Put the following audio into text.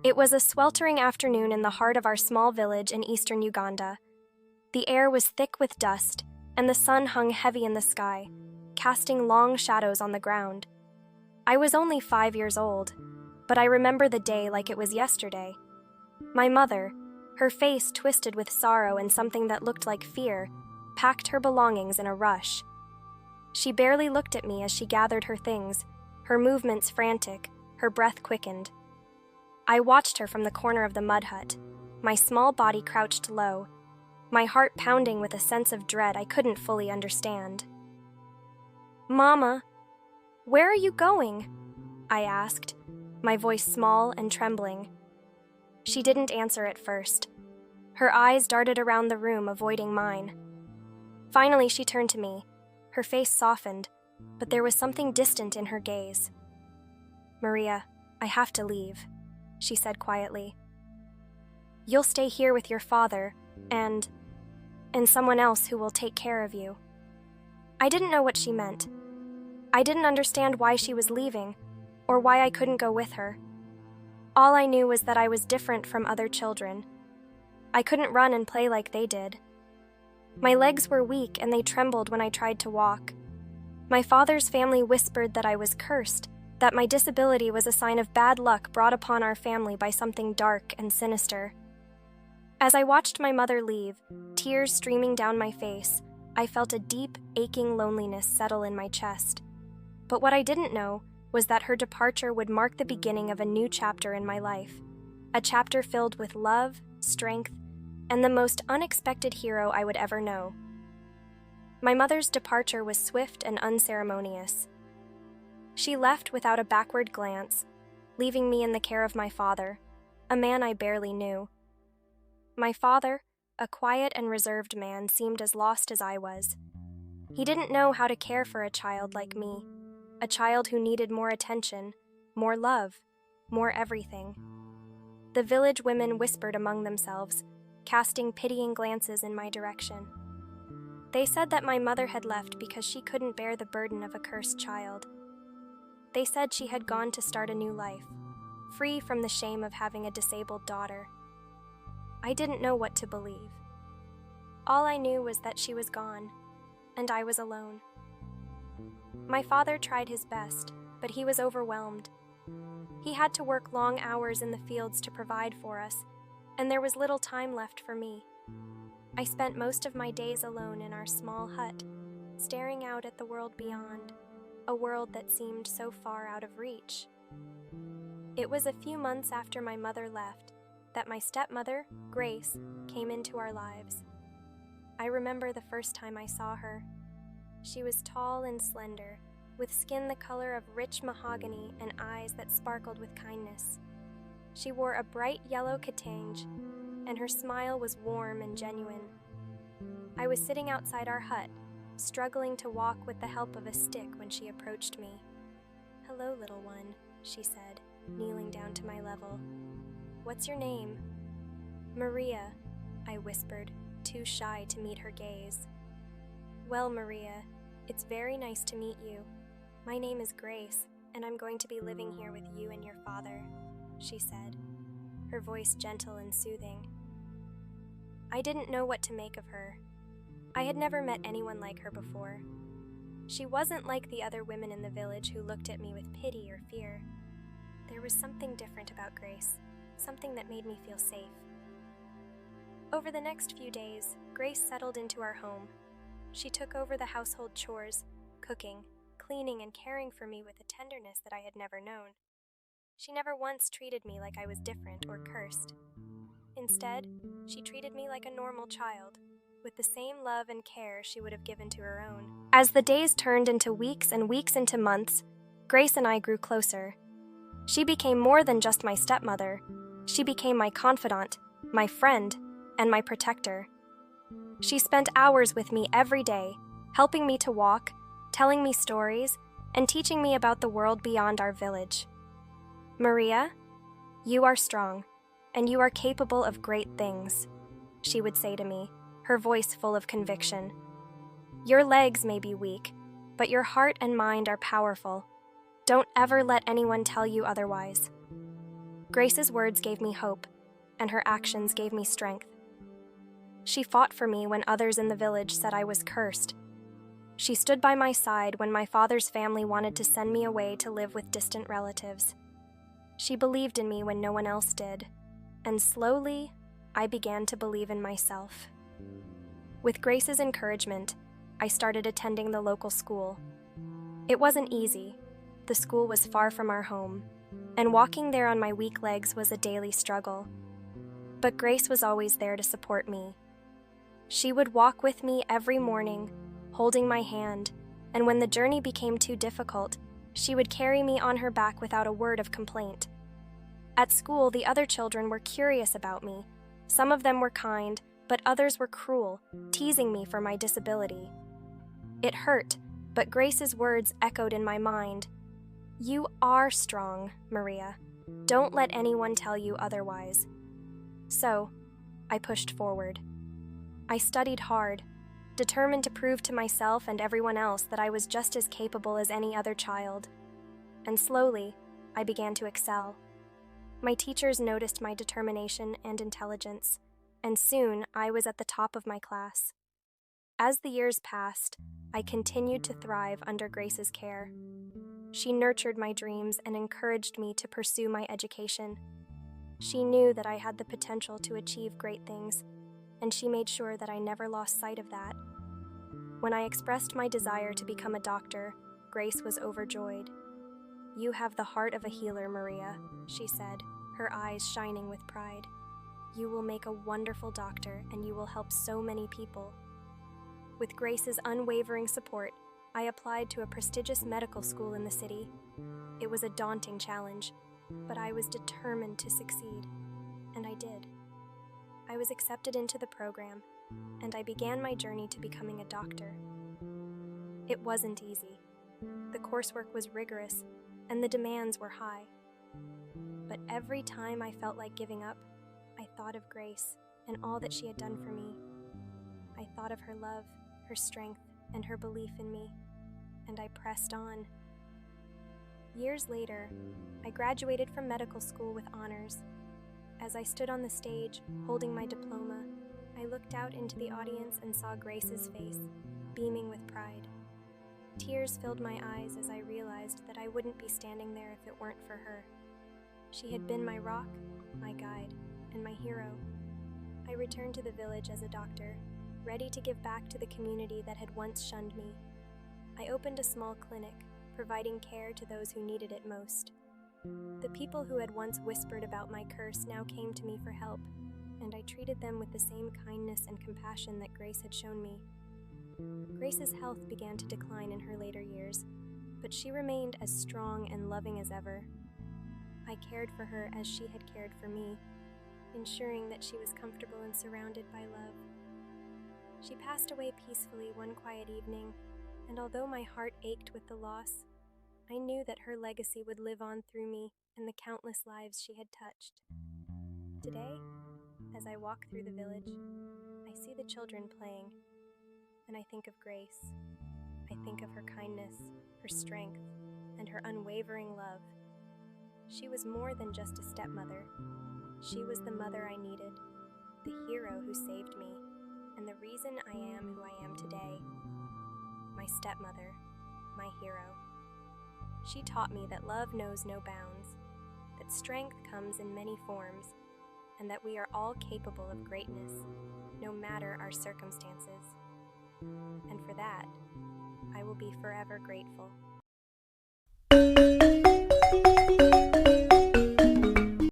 It was a sweltering afternoon in the heart of our small village in eastern Uganda. The air was thick with dust, and the sun hung heavy in the sky, casting long shadows on the ground. I was only 5 years old, but I remember the day like it was yesterday. My mother, her face twisted with sorrow and something that looked like fear, packed her belongings in a rush. She barely looked at me as she gathered her things, her movements frantic, her breath quickened. I watched her from the corner of the mud hut, my small body crouched low, my heart pounding with a sense of dread I couldn't fully understand. "Mama, where are you going?" I asked, my voice small and trembling. She didn't answer at first. Her eyes darted around the room, avoiding mine. Finally, she turned to me. Her face softened, but there was something distant in her gaze. "Maria, I have to leave," she said quietly. "You'll stay here with your father and someone else who will take care of you." I didn't know what she meant. I didn't understand why she was leaving, or why I couldn't go with her. All I knew was that I was different from other children. I couldn't run and play like they did. My legs were weak and they trembled when I tried to walk. My father's family whispered that I was cursed, that my disability was a sign of bad luck brought upon our family by something dark and sinister. As I watched my mother leave, tears streaming down my face, I felt a deep, aching loneliness settle in my chest. But what I didn't know was that her departure would mark the beginning of a new chapter in my life, a chapter filled with love, strength, and the most unexpected hero I would ever know. My mother's departure was swift and unceremonious. She left without a backward glance, leaving me in the care of my father, a man I barely knew. My father, a quiet and reserved man, seemed as lost as I was. He didn't know how to care for a child like me, a child who needed more attention, more love, more everything. The village women whispered among themselves, casting pitying glances in my direction. They said that my mother had left because she couldn't bear the burden of a cursed child. They said she had gone to start a new life, free from the shame of having a disabled daughter. I didn't know what to believe. All I knew was that she was gone, and I was alone. My father tried his best, but he was overwhelmed. He had to work long hours in the fields to provide for us, and there was little time left for me. I spent most of my days alone in our small hut, staring out at the world beyond, a world that seemed so far out of reach. It was a few months after my mother left that my stepmother, Grace, came into our lives. I remember the first time I saw her. She was tall and slender, with skin the color of rich mahogany and eyes that sparkled with kindness. She wore a bright yellow katange, and her smile was warm and genuine. I was sitting outside our hut, struggling to walk with the help of a stick when she approached me. "Hello, little one," she said, kneeling down to my level. "What's your name?" "Maria," I whispered, too shy to meet her gaze. "Well, Maria, it's very nice to meet you. My name is Grace, and I'm going to be living here with you and your father," she said, her voice gentle and soothing. I didn't know what to make of her. I had never met anyone like her before. She wasn't like the other women in the village who looked at me with pity or fear. There was something different about Grace, something that made me feel safe. Over the next few days, Grace settled into our home. She took over the household chores, cooking, cleaning, and caring for me with a tenderness that I had never known. She never once treated me like I was different or cursed. Instead, she treated me like a normal child, with the same love and care she would have given to her own. As the days turned into weeks and weeks into months, Grace and I grew closer. She became more than just my stepmother. She became my confidant, my friend, and my protector. She spent hours with me every day, helping me to walk, telling me stories, and teaching me about the world beyond our village. "Maria, you are strong, and you are capable of great things," she would say to me, her voice full of conviction. "Your legs may be weak, but your heart and mind are powerful. Don't ever let anyone tell you otherwise." Grace's words gave me hope, and her actions gave me strength. She fought for me when others in the village said I was cursed. She stood by my side when my father's family wanted to send me away to live with distant relatives. She believed in me when no one else did, and slowly, I began to believe in myself. With Grace's encouragement, I started attending the local school. It wasn't easy. The school was far from our home, and walking there on my weak legs was a daily struggle. But Grace was always there to support me. She would walk with me every morning, holding my hand, and when the journey became too difficult, she would carry me on her back without a word of complaint. At school, the other children were curious about me. Some of them were kind, but others were cruel, teasing me for my disability. It hurt, but Grace's words echoed in my mind. "You are strong, Maria. Don't let anyone tell you otherwise." So, I pushed forward. I studied hard, determined to prove to myself and everyone else that I was just as capable as any other child. And slowly, I began to excel. My teachers noticed my determination and intelligence, and soon I was at the top of my class. As the years passed, I continued to thrive under Grace's care. She nurtured my dreams and encouraged me to pursue my education. She knew that I had the potential to achieve great things, and she made sure that I never lost sight of that. When I expressed my desire to become a doctor, Grace was overjoyed. "You have the heart of a healer, Maria," she said, her eyes shining with pride. "You will make a wonderful doctor, and you will help so many people." With Grace's unwavering support, I applied to a prestigious medical school in the city. It was a daunting challenge, but I was determined to succeed, and I did. I was accepted into the program, and I began my journey to becoming a doctor. It wasn't easy. The coursework was rigorous, and the demands were high. But every time I felt like giving up, I thought of Grace and all that she had done for me. I thought of her love, her strength, and her belief in me, and I pressed on. Years later, I graduated from medical school with honors. As I stood on the stage, holding my diploma, I looked out into the audience and saw Grace's face, beaming with pride. Tears filled my eyes as I realized that I wouldn't be standing there if it weren't for her. She had been my rock, my guide, and my hero. I returned to the village as a doctor, ready to give back to the community that had once shunned me. I opened a small clinic, providing care to those who needed it most. The people who had once whispered about my curse now came to me for help, and I treated them with the same kindness and compassion that Grace had shown me. Grace's health began to decline in her later years, but she remained as strong and loving as ever. I cared for her as she had cared for me, ensuring that she was comfortable and surrounded by love. She passed away peacefully one quiet evening, and although my heart ached with the loss, I knew that her legacy would live on through me and the countless lives she had touched. Today, as I walk through the village, I see the children playing, and I think of Grace. I think of her kindness, her strength, and her unwavering love. She was more than just a stepmother. She was the mother I needed, the hero who saved me, and the reason I am who I am today. My stepmother, my hero. She taught me that love knows no bounds, that strength comes in many forms, and that we are all capable of greatness, no matter our circumstances. And for that, I will be forever grateful.